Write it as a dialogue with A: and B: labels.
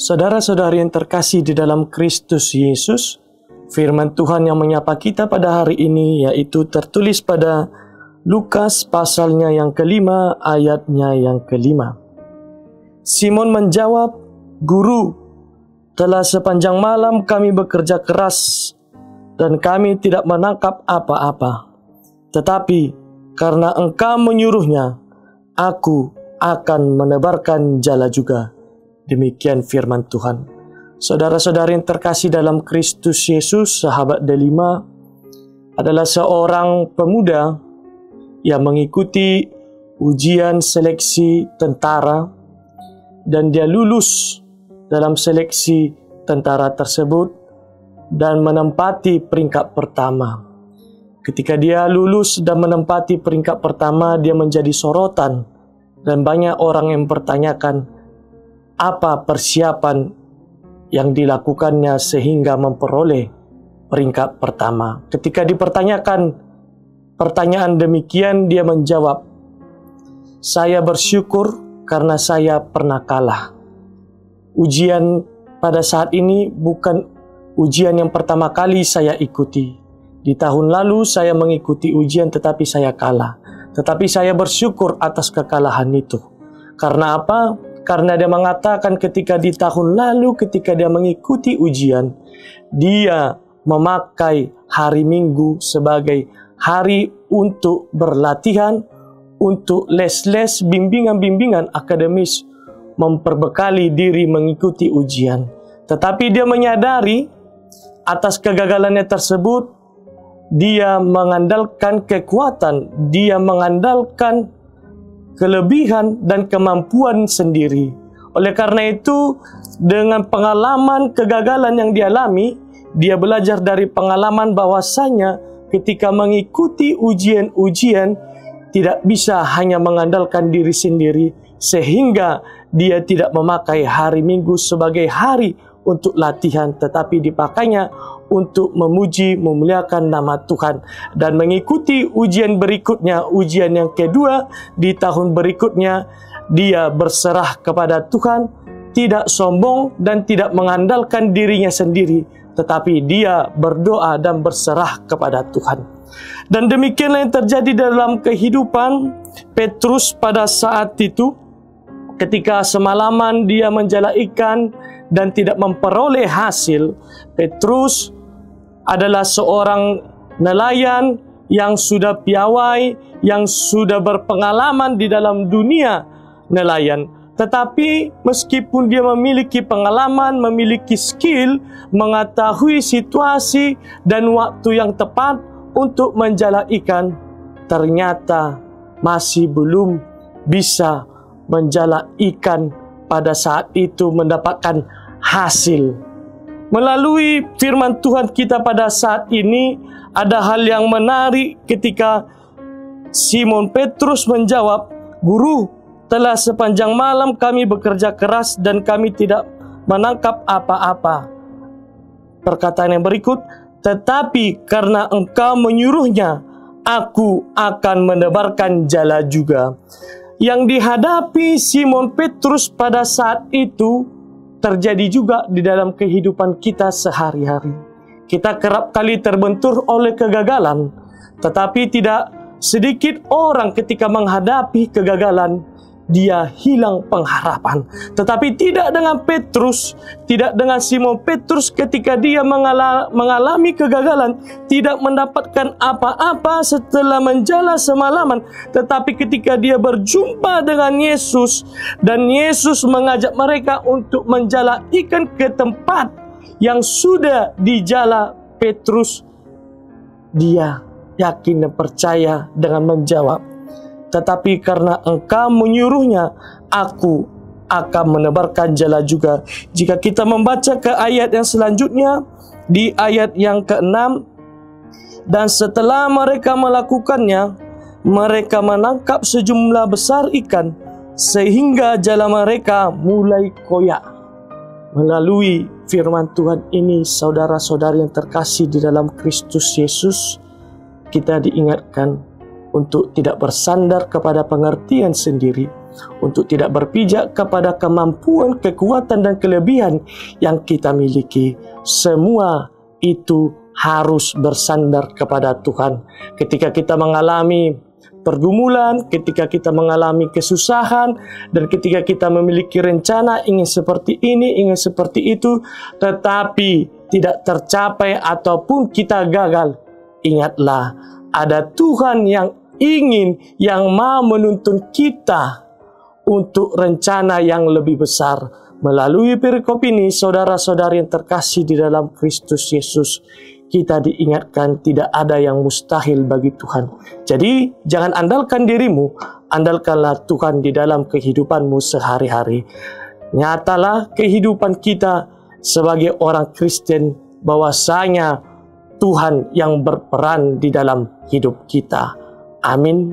A: Saudara-saudari yang terkasih di dalam Kristus Yesus, firman Tuhan yang menyapa kita pada hari ini yaitu tertulis pada Lukas pasalnya yang kelima, ayatnya yang kelima. Simon menjawab, "Guru, telah sepanjang malam kami bekerja keras dan kami tidak menangkap apa-apa. Tetapi karena Engkau menyuruhnya, aku akan menebarkan jala juga." Demikian firman Tuhan. Saudara-saudari yang terkasih dalam Kristus Yesus, sahabat Delima adalah seorang pemuda yang mengikuti ujian seleksi tentara dan dia lulus dalam seleksi tentara tersebut dan menempati peringkat pertama. Ketika dia lulus dan menempati peringkat pertama, dia menjadi sorotan dan banyak orang yang bertanyakan apa persiapan yang dilakukannya sehingga memperoleh peringkat pertama. Ketika dipertanyakan pertanyaan demikian, dia menjawab, "Saya bersyukur karena saya pernah kalah. Ujian pada saat ini bukan ujian yang pertama kali saya ikuti. Di tahun lalu saya mengikuti ujian tetapi saya kalah. Tetapi saya bersyukur atas kekalahan itu." Karena apa? Karena dia mengatakan ketika di tahun lalu ketika dia mengikuti ujian, dia memakai hari Minggu sebagai hari untuk berlatihan, untuk les-les bimbingan-bimbingan akademis, memperbekali diri mengikuti ujian. Tetapi dia menyadari atas kegagalannya tersebut, dia mengandalkan kekuatan, dia mengandalkan kelebihan dan kemampuan sendiri. Oleh karena itu, dengan pengalaman kegagalan yang dialami, dia belajar dari pengalaman bahwasanya ketika mengikuti ujian-ujian tidak bisa hanya mengandalkan diri sendiri, sehingga dia tidak memakai hari Minggu sebagai hari untuk latihan, tetapi dipakainya untuk memuji, memuliakan nama Tuhan. Dan mengikuti ujian berikutnya, ujian yang kedua di tahun berikutnya, dia berserah kepada Tuhan, tidak sombong dan tidak mengandalkan dirinya sendiri, tetapi dia berdoa dan berserah kepada Tuhan. Dan demikianlah yang terjadi dalam kehidupan Petrus pada saat itu. Ketika semalaman dia menjala ikan dan tidak memperoleh hasil, Petrus adalah seorang nelayan yang sudah piawai, yang sudah berpengalaman di dalam dunia nelayan. Tetapi meskipun dia memiliki pengalaman, memiliki skill, mengetahui situasi dan waktu yang tepat untuk menjala ikan, ternyata masih belum bisa menjala ikan pada saat itu mendapatkan hasil. Melalui firman Tuhan kita pada saat ini, ada hal yang menarik ketika Simon Petrus menjawab, "Guru, telah sepanjang malam kami bekerja keras dan kami tidak menangkap apa-apa." Perkataan yang berikut, "Tetapi karena Engkau menyuruhnya, aku akan menebarkan jala juga." Yang dihadapi Simon Petrus pada saat itu terjadi juga di dalam kehidupan kita sehari-hari. Kita kerap kali terbentur oleh kegagalan, tetapi tidak sedikit orang ketika menghadapi kegagalan, dia hilang pengharapan. Tetapi tidak dengan Petrus, tidak dengan Simon Petrus ketika dia mengalami kegagalan, tidak mendapatkan apa-apa setelah menjala semalaman. Tetapi ketika dia berjumpa dengan Yesus, dan Yesus mengajak mereka untuk menjala ikan ke tempat yang sudah dijala Petrus, dia yakin dan percaya dengan menjawab, "Tetapi karena Engkau menyuruhnya, aku akan menebarkan jala juga." Jika kita membaca ke ayat yang selanjutnya, di ayat yang ke-6, "Dan setelah mereka melakukannya, mereka menangkap sejumlah besar ikan, sehingga jala mereka mulai koyak." Melalui firman Tuhan ini, saudara-saudari yang terkasih di dalam Kristus Yesus, kita diingatkan untuk tidak bersandar kepada pengertian sendiri, untuk tidak berpijak kepada kemampuan, kekuatan, dan kelebihan yang kita miliki. Semua itu harus bersandar kepada Tuhan. Ketika kita mengalami pergumulan, ketika kita mengalami kesusahan, dan ketika kita memiliki rencana ingin seperti ini, ingin seperti itu, tetapi tidak tercapai ataupun kita gagal, ingatlah ada Tuhan yang ingin, yang mau menuntun kita untuk rencana yang lebih besar. Melalui perikop ini, saudara-saudari yang terkasih di dalam Kristus Yesus, kita diingatkan tidak ada yang mustahil bagi Tuhan. Jadi, jangan andalkan dirimu, andalkanlah Tuhan di dalam kehidupanmu sehari-hari. Nyatalah kehidupan kita sebagai orang Kristen, bahwasanya Tuhan yang berperan di dalam hidup kita. Amin.